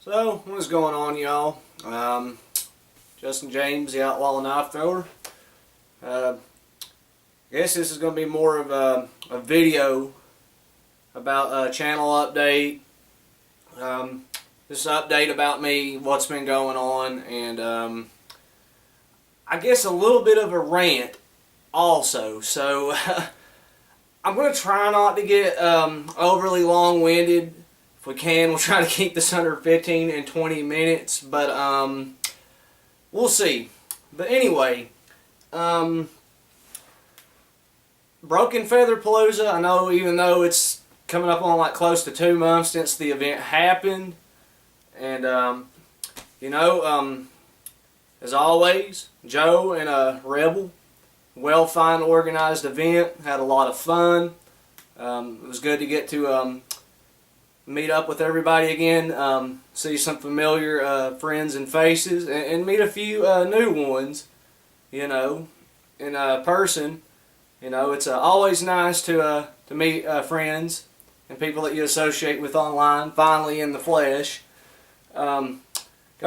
So, what's going on, y'all? Justin James, the Outlaw Knife Thrower. I guess this is going to be more of a video about a channel update. This update about me, what's been going on, and I guess a little bit of a rant also. So, I'm going to try not to get overly long-winded. If we can, we'll try to keep this under 15 and 20 minutes, but we'll see. But anyway, Broken Feather Palooza, I know even though it's coming up on like close to 2 months since the event happened, and as always, Joe and Rebel, well fine organized event, had a lot of fun. It was good to get to meet up with everybody again, see some familiar friends and faces, and meet a few new ones, in person. It's always nice to meet friends and people that you associate with online, finally in the flesh. Gotta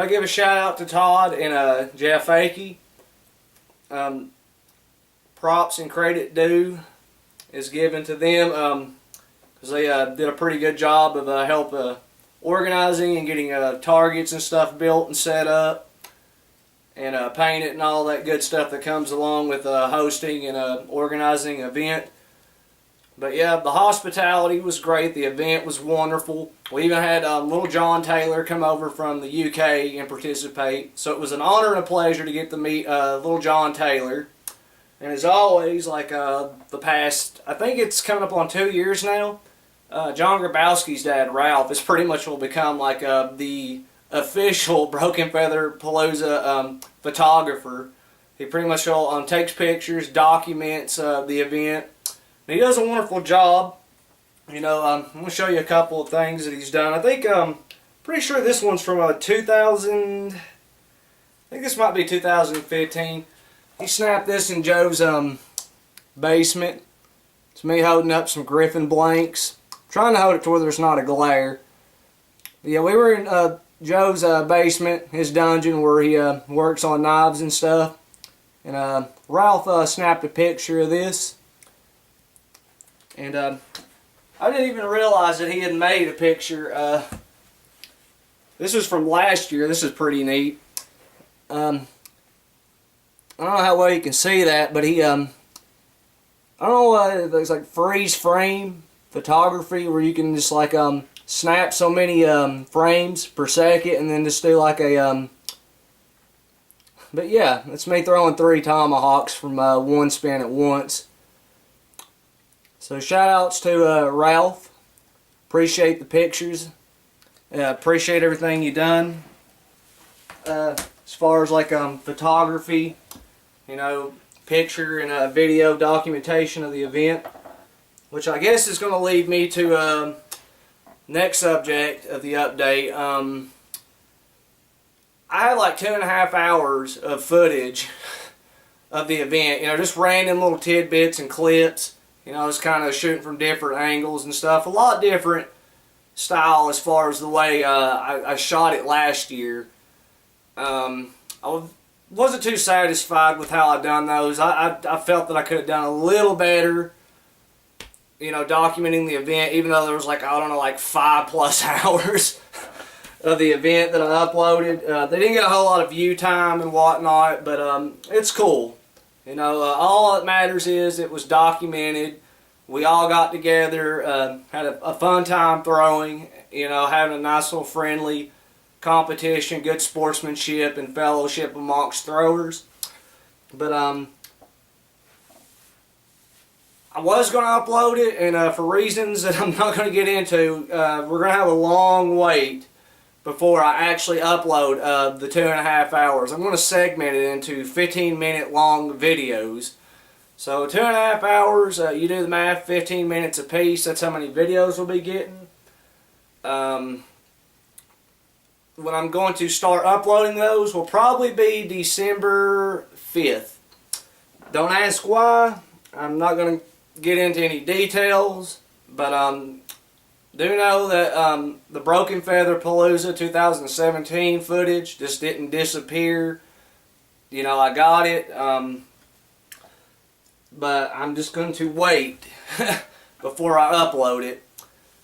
give a shout out to Todd and Jeff Akey. Props and credit due is given to them, because they did a pretty good job of help organizing and getting targets and stuff built and set up, and painted and all that good stuff that comes along with hosting and organizing an event. But yeah, the hospitality was great. The event was wonderful. We even had little John Taylor come over from the UK and participate. So it was an honor and a pleasure to get to meet little John Taylor. And as always, like the past, I think it's coming up on 2 years now, John Grabowski's dad, Ralph, is pretty much will become like the official Broken Feather Palooza photographer. He pretty much takes pictures, documents the event. And he does a wonderful job. I'm going to show you a couple of things that he's done. I think, pretty sure this one's from 2000, I think this might be 2015. He snapped this in Joe's basement. It's me holding up some Griffin blanks. Trying to hold it to where there's not a glare. But yeah, we were in Joe's basement, his dungeon where he works on knives and stuff. And Ralph snapped a picture of this. And I didn't even realize that he had made a picture. This was from last year. This is pretty neat. I don't know how well you can see that, but he, I don't know, it's like freeze frame photography where you can just like snap so many frames per second and then just do like a but yeah, it's me throwing 3 tomahawks from one spin at once. So shout outs to Ralph. Appreciate the pictures. Appreciate everything you done as far as like photography, picture and video documentation of the event. Which I guess is going to lead me to next subject of the update. I had like 2.5 hours of footage of the event. Just random little tidbits and clips. Just kind of shooting from different angles and stuff. A lot different style as far as the way I shot it last year. I wasn't too satisfied with how I done those. I felt that I could have done a little better, documenting the event, even though there was like, I don't know, like 5+ hours of the event that I uploaded. They didn't get a whole lot of view time and whatnot, but it's cool. All that matters is it was documented. We all got together, had a fun time throwing, having a nice little friendly competition, good sportsmanship and fellowship amongst throwers. But I was going to upload it, and for reasons that I'm not going to get into, we're going to have a long wait before I actually upload the 2.5 hours. I'm going to segment it into 15-minute long videos. So 2.5 hours, you do the math, 15 minutes a piece, that's how many videos we'll be getting. When I'm going to start uploading those will probably be December 5th. Don't ask why. I'm not going to get into any details, but do know that the Broken Feather Palooza 2017 footage just didn't disappear. You know, I got it, but I'm just going to wait before I upload it.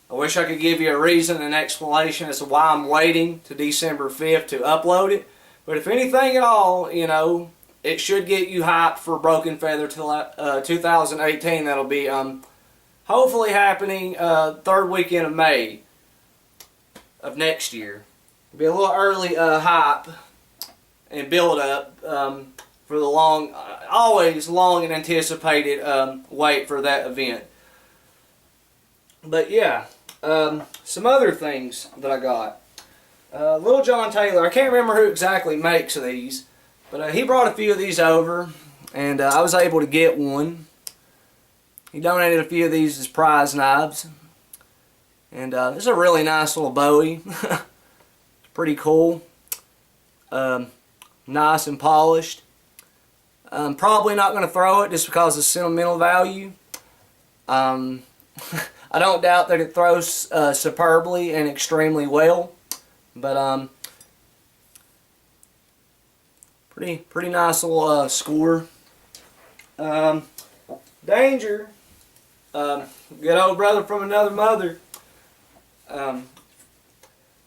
I wish I could give you a reason and explanation as to why I'm waiting to December 5th to upload it. But if anything at all, you know, it should get you hyped for Broken Feather 2018. That'll be hopefully happening third weekend of May of next year. It'll be a little early hype and build up for the always long and anticipated wait for that event. But yeah, some other things that I got. Little John Taylor, I can't remember who exactly makes these, but he brought a few of these over, and I was able to get one. He donated a few of these as prize knives, and this is a really nice little Bowie. It's pretty cool, nice and polished. I'm probably not going to throw it just because of sentimental value. I don't doubt that it throws superbly and extremely well, but pretty nice little score. Danger, good old brother from another mother,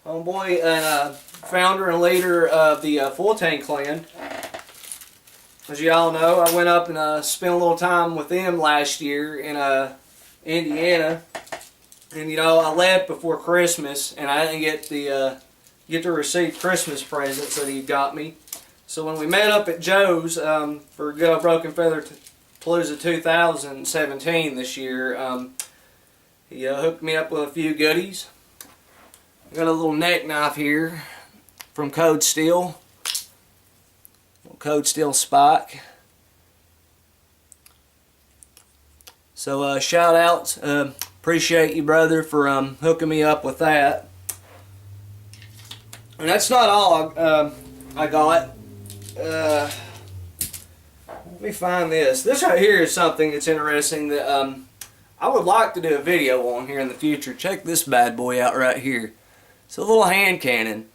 homeboy and founder and leader of the Fulton clan. As you all know, I went up and spent a little time with them last year in Indiana, and you know, I left before Christmas, and I didn't get to receive Christmas presents that he got me. So when we met up at Joe's for good old Broken Feather Palooza 2017 this year, he hooked me up with a few goodies. I got a little neck knife here from O.K.T Steel. O.K.T Steel spike. So shout outs, appreciate you, brother, for hooking me up with that. And that's not all I got. Let me find this. This right here is something that's interesting that I would like to do a video on here in the future. Check this bad boy out right here. It's a little hand cannon.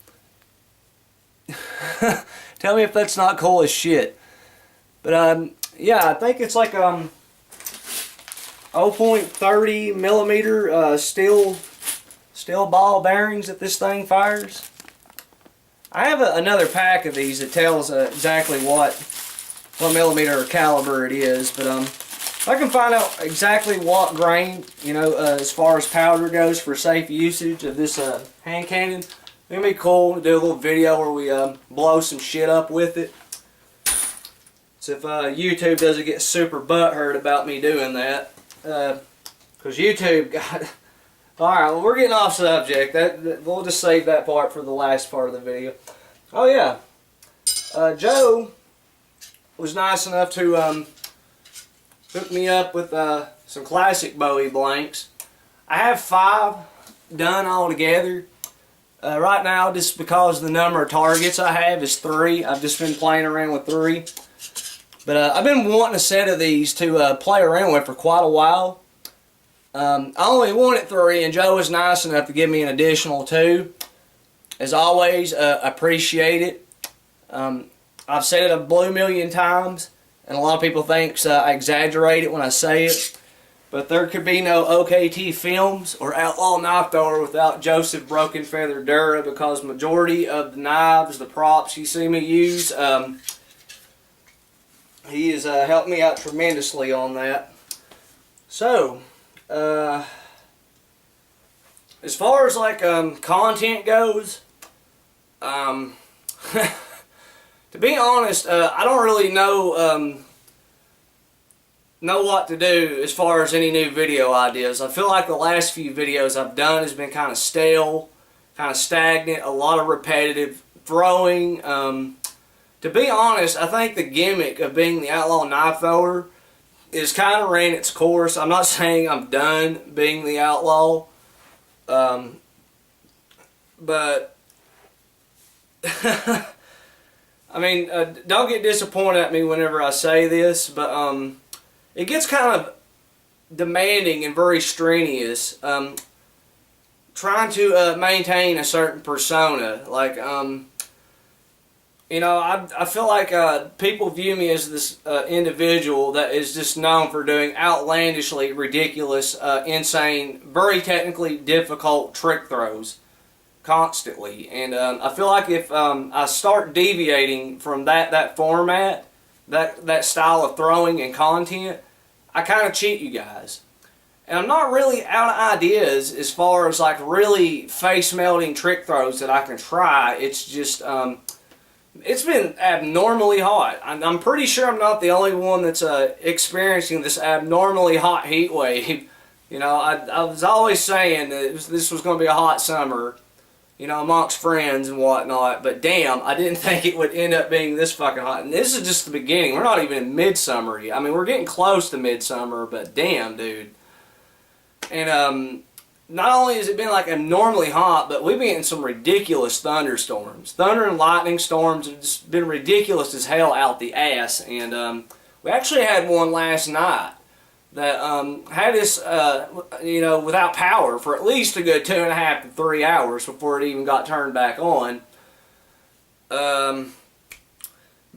Tell me if that's not cool as shit. But yeah, I think it's like 0.30 millimeter steel ball bearings that this thing fires. I have another pack of these that tells exactly what millimeter or caliber it is, but if I can find out exactly what grain, you know, as far as powder goes for safe usage of this hand cannon, it'd be cool to do a little video where we blow some shit up with it. So if YouTube doesn't get super butthurt about me doing that, because YouTube got... Alright, well, we're getting off subject. We'll just save that part for the last part of the video. Oh yeah, Joe was nice enough to hook me up with some classic Bowie blanks. I have 5 done all together. Right now, just because the number of targets I have is 3, I've just been playing around with 3. But I've been wanting a set of these to play around with for quite a while. I only wanted 3, and Joe was nice enough to give me an additional 2. As always, appreciate it. I've said it a blue million times, and a lot of people think I exaggerate it when I say it. But there could be no O.K.T Films or Outlaw Knife Thrower without Joseph Broken Feather Dura, because majority of the knives, the props you see me use, he has helped me out tremendously on that. So, as far as like content goes, to be honest, I don't really know what to do as far as any new video ideas. I feel like the last few videos I've done has been kind of stale, kind of stagnant, a lot of repetitive throwing. To be honest, I think the gimmick of being the outlaw knife thrower is kind of ran its course. I'm not saying I'm done being the outlaw, but I mean, don't get disappointed at me whenever I say this, but it gets kind of demanding and very strenuous. trying to maintain a certain persona. Like, you know, I feel like people view me as this individual that is just known for doing outlandishly ridiculous, insane, very technically difficult trick throws constantly. And I feel like if I start deviating from that format, that style of throwing and content, I kind of cheat you guys. And I'm not really out of ideas as far as like really face-melting trick throws that I can try. It's just, it's been abnormally hot. I'm pretty sure I'm not the only one that's experiencing this abnormally hot heat wave. You know, I was always saying that this was going to be a hot summer, you know, amongst friends and whatnot. But damn, I didn't think it would end up being this fucking hot. And this is just the beginning. We're not even in midsummer yet. I mean, we're getting close to midsummer, but damn, dude. And not only has it been like abnormally hot, but we've been getting some ridiculous thunderstorms. Thunder and lightning storms have just been ridiculous as hell out the ass. And we actually had one last night that had us, you know, without power for at least a good 2.5 to 3 hours before it even got turned back on. But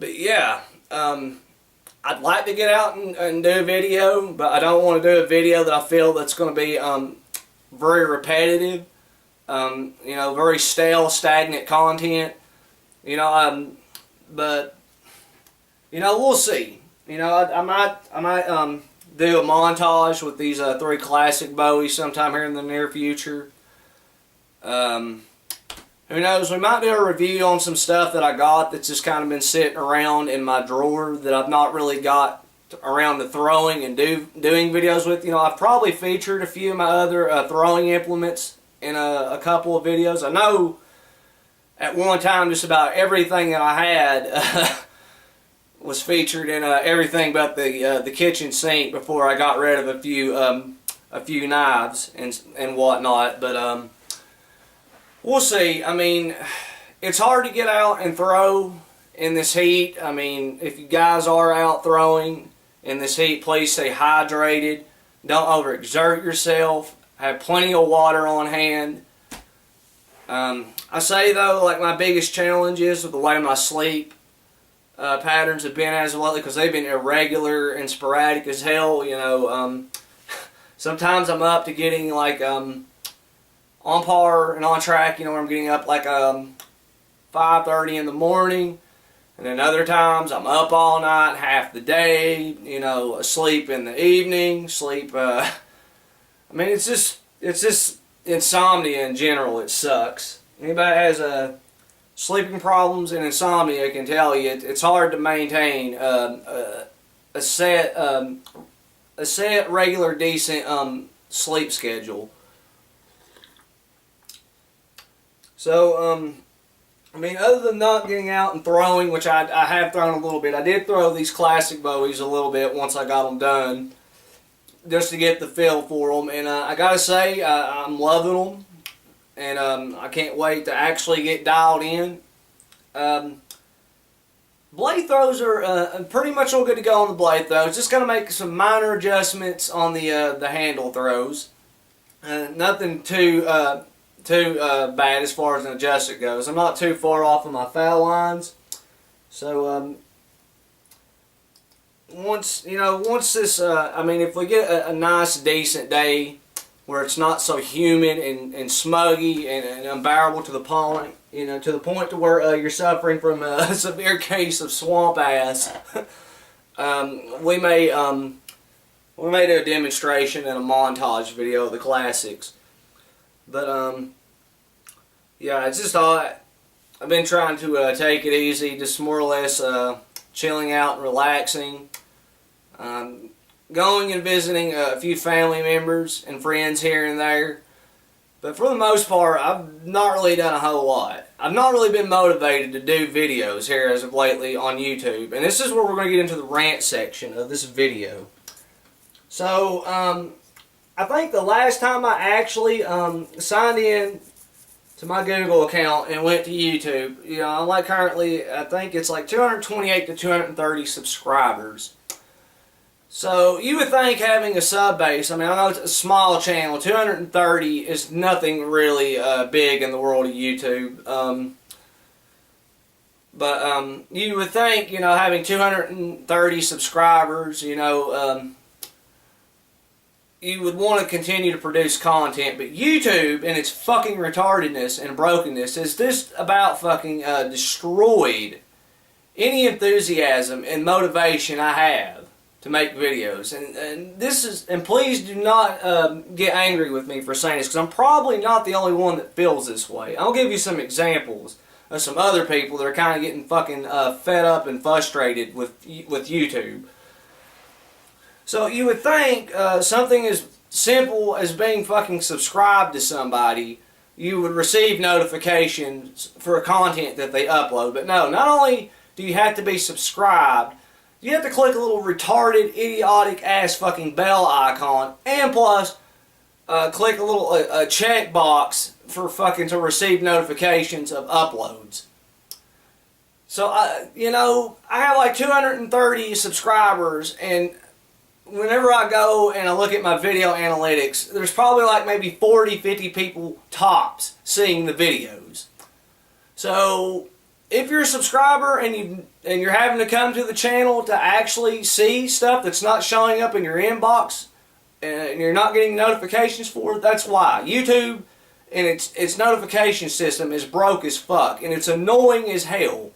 yeah, I'd like to get out and do a video, but I don't want to do a video that I feel that's going to be very repetitive, you know, very stale, stagnant content, you know, but, you know, we'll see. You know, I might do a montage with these 3 classic Bowies sometime here in the near future. Who knows, we might do a review on some stuff that I got that's just kind of been sitting around in my drawer that I've not really got around to throwing and doing videos with. You know, I've probably featured a few of my other throwing implements in a couple of videos. I know at one time just about everything that I had was featured in everything but the kitchen sink before I got rid of a few knives and whatnot. But we'll see. I mean, it's hard to get out and throw in this heat. I mean, if you guys are out throwing in this heat, please stay hydrated. Don't overexert yourself. Have plenty of water on hand. I say though, like my biggest challenge is with the way my sleep patterns have been as of lately, because they've been irregular and sporadic as hell. You know, sometimes I'm up to getting like on par and on track, you know, where I'm getting up like 5:30 in the morning, and then other times I'm up all night, half the day, you know, asleep in the evening, I mean, it's just insomnia in general. It sucks. Anybody that has sleeping problems and insomnia can tell you it's hard to maintain a set, regular, decent sleep schedule. So, I mean, other than not getting out and throwing, which I have thrown a little bit, I did throw these classic Bowies a little bit once I got them done, just to get the feel for them. And I gotta say, I'm loving them, and I can't wait to actually get dialed in. Blade throws are pretty much all good to go on the blade throws. Just gonna make some minor adjustments on the handle throws. Nothing too bad as far as an adjustment goes. I'm not too far off of my foul lines. So once this, I mean, if we get a nice decent day where it's not so humid and smuggy and unbearable to the point, you know, to the point to where you're suffering from a severe case of swamp ass, we may do a demonstration and a montage video of the classics. But yeah, it's just hot. I've been trying to take it easy, just more or less chilling out and relaxing. Going and visiting a few family members and friends here and there. But for the most part, I've not really done a whole lot. I've not really been motivated to do videos here as of lately on YouTube. And this is where we're going to get into the rant section of this video. So, I think the last time I actually signed in to my Google account and went to YouTube, you know, I'm like currently, I think it's like 228 to 230 subscribers. So you would think having a sub base, I mean, I know it's a small channel, 230 is nothing really big in the world of YouTube. But you would think, you know, having 230 subscribers, you know, you would want to continue to produce content. But YouTube, in its fucking retardedness and brokenness, is just about fucking destroyed any enthusiasm and motivation I have to make videos. And this is, and please do not get angry with me for saying this, because I'm probably not the only one that feels this way. I'll give you some examples of some other people that are kind of getting fucking fed up and frustrated with YouTube. So you would think something as simple as being fucking subscribed to somebody, you would receive notifications for content that they upload. But no, not only do you have to be subscribed, you have to click a little retarded, idiotic ass fucking bell icon, and plus click a little check box for fucking to receive notifications of uploads. So you know, I have like 230 subscribers, and whenever I go and I look at my video analytics, there's probably like maybe 40, 50 people tops seeing the videos. So if you're a subscriber and you're having to come to the channel to actually see stuff that's not showing up in your inbox and you're not getting notifications for it, that's why. YouTube and its notification system is broke as fuck, and it's annoying as hell.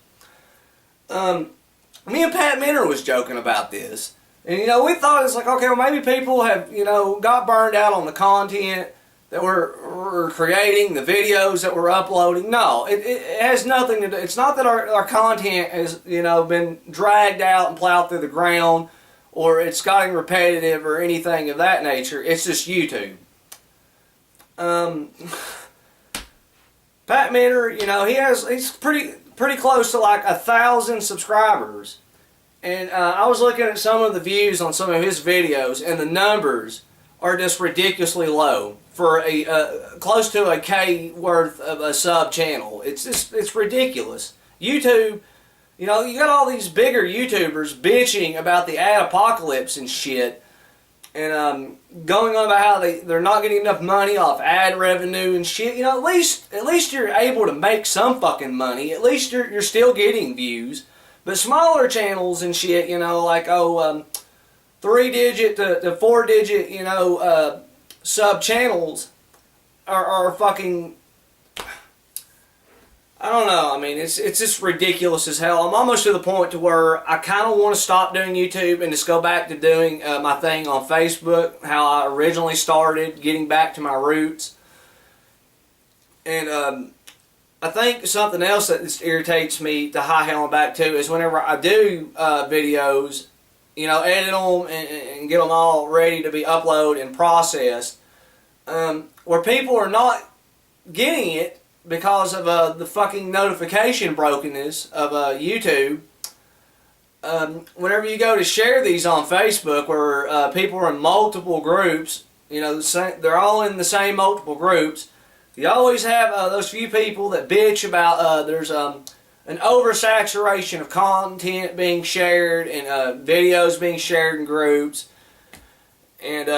Me and Pat Minner was joking about this. And, you know, we thought it's like, okay, well, maybe people have, you know, got burned out on the content that we're creating, the videos that we're uploading. No, it has nothing to do. It's not that our content has, you know, been dragged out and plowed through the ground, or it's gotten repetitive or anything of that nature. It's just YouTube. Pat Minner, you know, he's pretty close to like 1,000 subscribers. And I was looking at some of the views on some of his videos, and the numbers are just ridiculously low for a close to a K worth of a sub channel. It's ridiculous. YouTube, you know, you got all these bigger YouTubers bitching about the ad apocalypse and shit, and going on about how they're not getting enough money off ad revenue and shit. You know, at least you're able to make some fucking money. At least you're still getting views. But smaller channels and shit, you know, like 3-digit to 4-digit, you know, sub channels are fucking, I don't know. I mean, it's just ridiculous as hell. I'm almost to the point to where I kind of want to stop doing YouTube and just go back to doing my thing on Facebook, how I originally started, getting back to my roots. And I think something else that just irritates me to high hell and back to is whenever I do videos, you know, edit them and get them all ready to be uploaded and processed, where people are not getting it because of the fucking notification brokenness of YouTube. Whenever you go to share these on Facebook, where people are in multiple groups, you know, they're all in the same multiple groups, you always have those few people that bitch about there's an oversaturation of content being shared and videos being shared in groups. And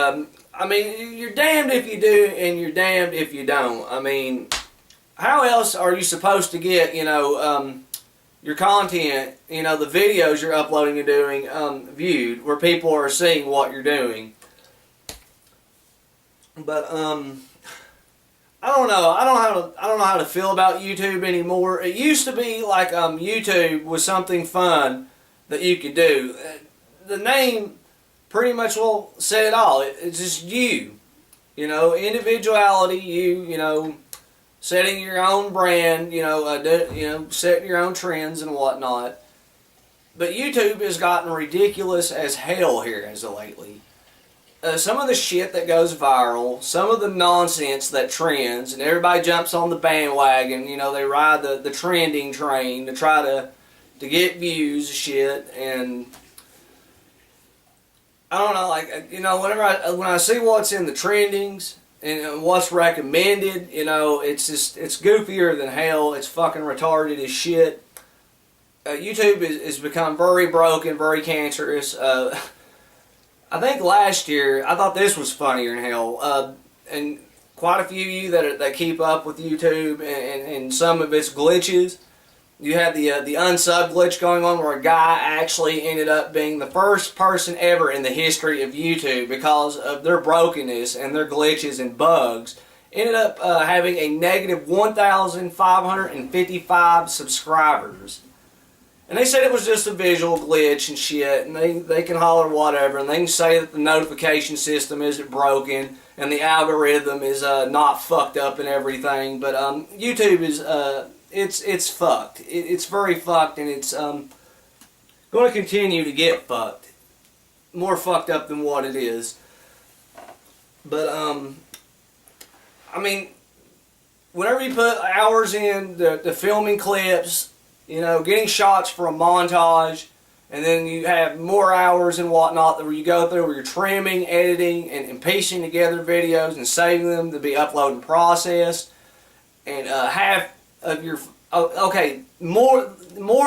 I mean, you're damned if you do and you're damned if you don't. I mean, how else are you supposed to get, you know, your content, you know, the videos you're uploading and doing viewed, where people are seeing what you're doing? But I don't know. I don't know how to feel about YouTube anymore. It used to be like YouTube was something fun that you could do. The name pretty much will say it all. It's just you. You know, individuality. You know, setting your own brand. You know, setting your own trends and whatnot. But YouTube has gotten ridiculous as hell here as of lately. Some of the shit that goes viral, some of the nonsense that trends, and everybody jumps on the bandwagon, you know, they ride the trending train to try to get views and shit, and I don't know, like, you know, when I see what's in the trendings and what's recommended, you know, it's goofier than hell, it's fucking retarded as shit. YouTube has become very broken, very cancerous. I think last year, I thought this was funnier than hell. And quite a few of you that keep up with YouTube and some of its glitches, you had the unsub glitch going on where a guy actually ended up being the first person ever in the history of YouTube, because of their brokenness and their glitches and bugs, ended up having a negative 1,555 subscribers. And they said it was just a visual glitch and shit, and they can holler whatever, and they can say that the notification system isn't broken and the algorithm is not fucked up and everything, but YouTube is it's fucked. It's very fucked, and it's going to continue to get fucked, more fucked up than what it is. But I mean, whenever you put hours in the filming clips, you know, getting shots for a montage, and then you have more hours and whatnot where you go through where you're trimming, editing, and piecing together videos and saving them to be uploaded and processed, and half of your, more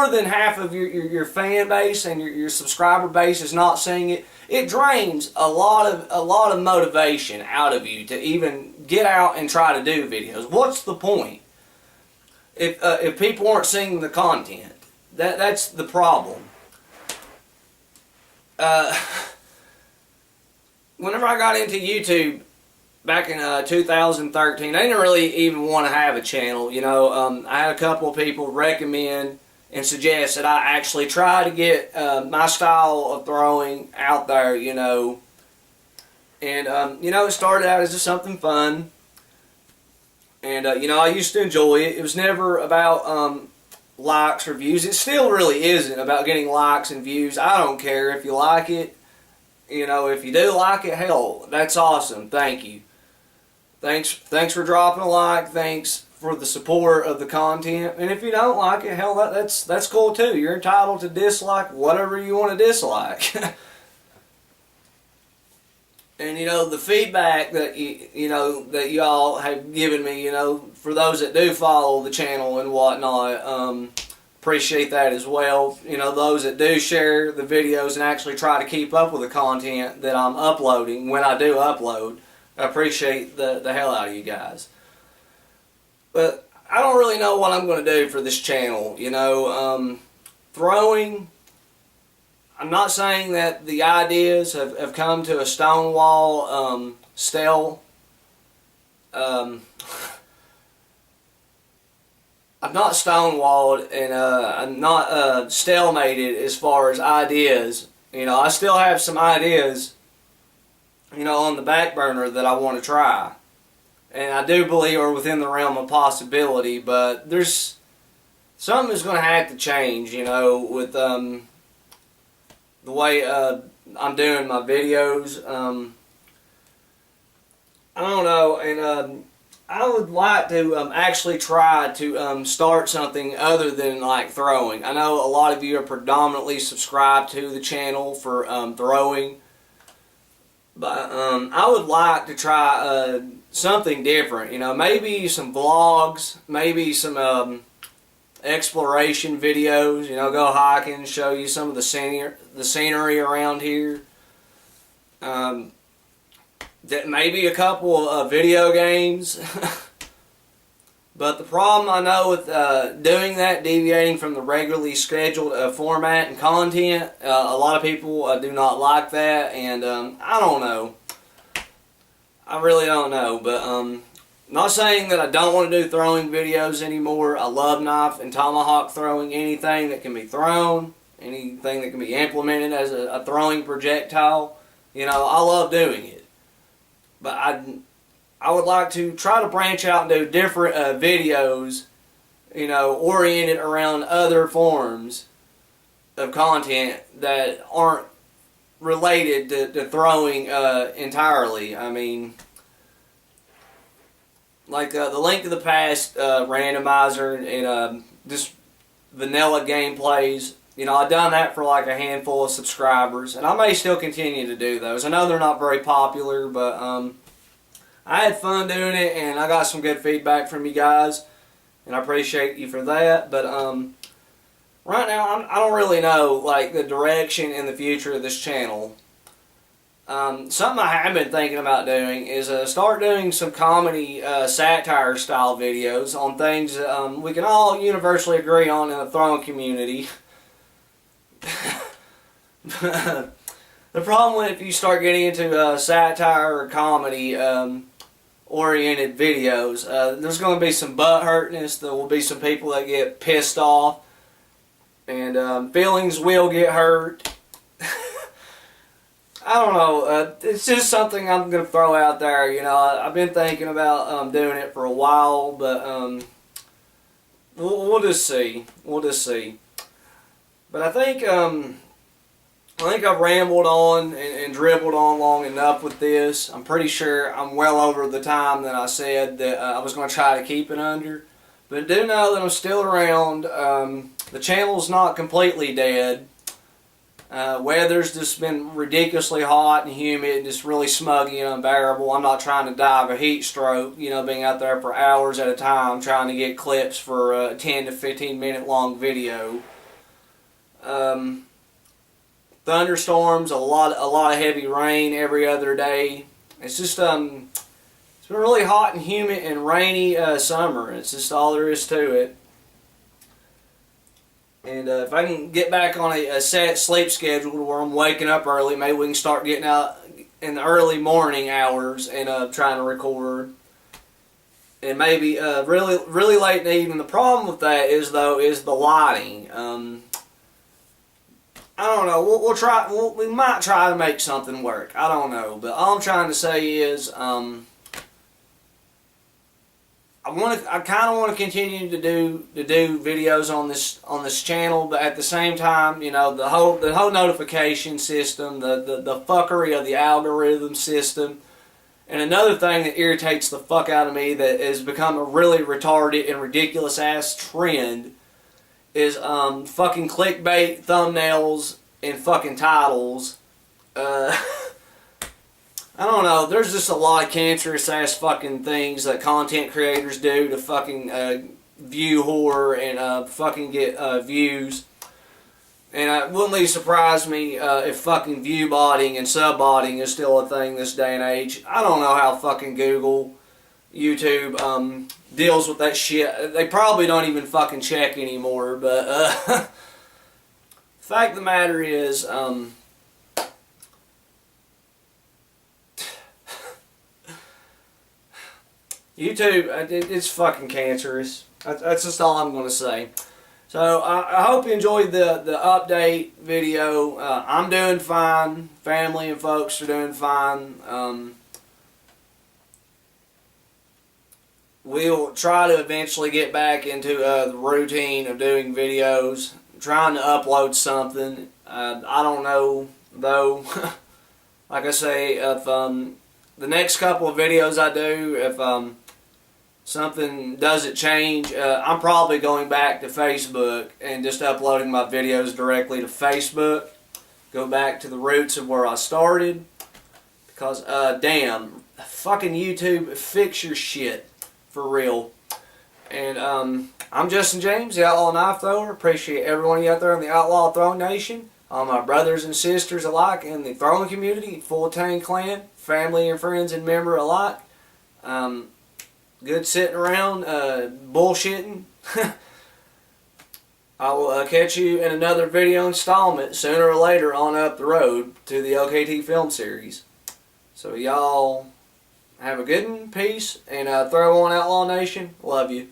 than half of your fan base and your subscriber base is not seeing it. It drains a lot of motivation out of you to even get out and try to do videos. What's the point if people aren't seeing the content? That's the problem. Whenever I got into YouTube back in 2013, I didn't really even want to have a channel. You know, I had a couple of people recommend and suggest that I actually try to get my style of throwing out there, you know. And, you know, it started out as just something fun. And, you know, I used to enjoy it. It was never about likes or views. It still really isn't about getting likes and views. I don't care if you like it. You know, if you do like it, hell, that's awesome. Thank you. Thanks for dropping a like. Thanks for the support of the content. And if you don't like it, hell, that's cool too. You're entitled to dislike whatever you want to dislike. And you know, the feedback that you know that y'all have given me, you know, for those that do follow the channel and whatnot, appreciate that as well. You know, those that do share the videos and actually try to keep up with the content that I'm uploading when I do upload, I appreciate the hell out of you guys. But I don't really know what I'm going to do for this channel. You know, throwing, I'm not saying that the ideas have come to a stonewall still. I'm not stonewalled, and I'm not stalemated as far as ideas. You know, I still have some ideas, you know, on the back burner that I want to try. And I do believe are within the realm of possibility, but there's something that's going to have to change, you know, with the way I'm doing my videos. I don't know, and I would like to actually try to start something other than like throwing. I know a lot of you are predominantly subscribed to the channel for throwing, but I would like to try something different. You know, maybe some vlogs, maybe some exploration videos. You know, go hiking, show you some of the scenery around here. That maybe a couple of video games. But the problem I know with doing that, deviating from the regularly scheduled format and content, a lot of people do not like that, and I don't know. I really don't know, but not saying that I don't want to do throwing videos anymore. I love knife and tomahawk throwing. Anything that can be thrown, anything that can be implemented as a throwing projectile, you know, I love doing it. But I would like to try to branch out and do different videos, you know, oriented around other forms of content that aren't related to throwing entirely. I mean, like the Link of the Past randomizer and just vanilla gameplays. You know, I've done that for like a handful of subscribers, and I may still continue to do those. I know they're not very popular, but I had fun doing it, and I got some good feedback from you guys, and I appreciate you for that. But right now, I don't really know like the direction in the future of this channel. Something I have been thinking about doing is start doing some comedy satire style videos on things that we can all universally agree on in the throwing community. The problem with if you start getting into satire or comedy oriented videos, there's going to be some butt hurtness. There will be some people that get pissed off, and feelings will get hurt. I don't know. It's just something I'm going to throw out there. You know, I've been thinking about doing it for a while, but we'll just see. We'll just see. But I think I've rambled on and dribbled on long enough with this. I'm pretty sure I'm well over the time that I said that I was going to try to keep it under. But do know that I'm still around. The channel's not completely dead. Weather's just been ridiculously hot and humid, just really smuggy and unbearable. I'm not trying to die of a heat stroke, you know, being out there for hours at a time trying to get clips for a 10 to 15 minute long video. Thunderstorms, a lot of heavy rain every other day. It's just it's been really hot and humid and rainy summer. It's just all there is to it. And if I can get back on a set sleep schedule to where I'm waking up early, maybe we can start getting out in the early morning hours and trying to record. And maybe really late in the evening. The problem with that is the lighting. I don't know. We'll try. We might try to make something work. I don't know. But all I'm trying to say is I kind of want to continue to do videos on this channel, but at the same time, you know, the whole notification system, the fuckery of the algorithm system, and another thing that irritates the fuck out of me that has become a really retarded and ridiculous ass trend is fucking clickbait thumbnails and fucking titles. I don't know, there's just a lot of cancerous ass fucking things that content creators do to fucking view horror and fucking get views. And it wouldn't really surprise me if fucking view botting and sub botting is still a thing this day and age. I don't know how fucking Google, YouTube deals with that shit. They probably don't even fucking check anymore, but the fact of the matter is, YouTube, it's fucking cancerous. That's just all I'm going to say. So I hope you enjoyed the update video. I'm doing fine. Family and folks are doing fine. We'll try to eventually get back into the routine of doing videos. I'm trying to upload something. I don't know, though. Like I say, if the next couple of videos I do, if something doesn't change, I'm probably going back to Facebook and just uploading my videos directly to Facebook. Go back to the roots of where I started. Because, damn, fucking YouTube, fix your shit. For real. And, I'm Justin James, the Outlaw Knife Thrower. Appreciate everyone out there in the Outlaw Throwing Nation. All my brothers and sisters alike in the throwing community, Full Tang Clan, family and friends and member alike. Good sitting around, bullshitting. I will catch you in another video installment sooner or later on up the road to the O.K.T Film series. So y'all have a good one, peace, and throw on Outlaw Nation. Love you.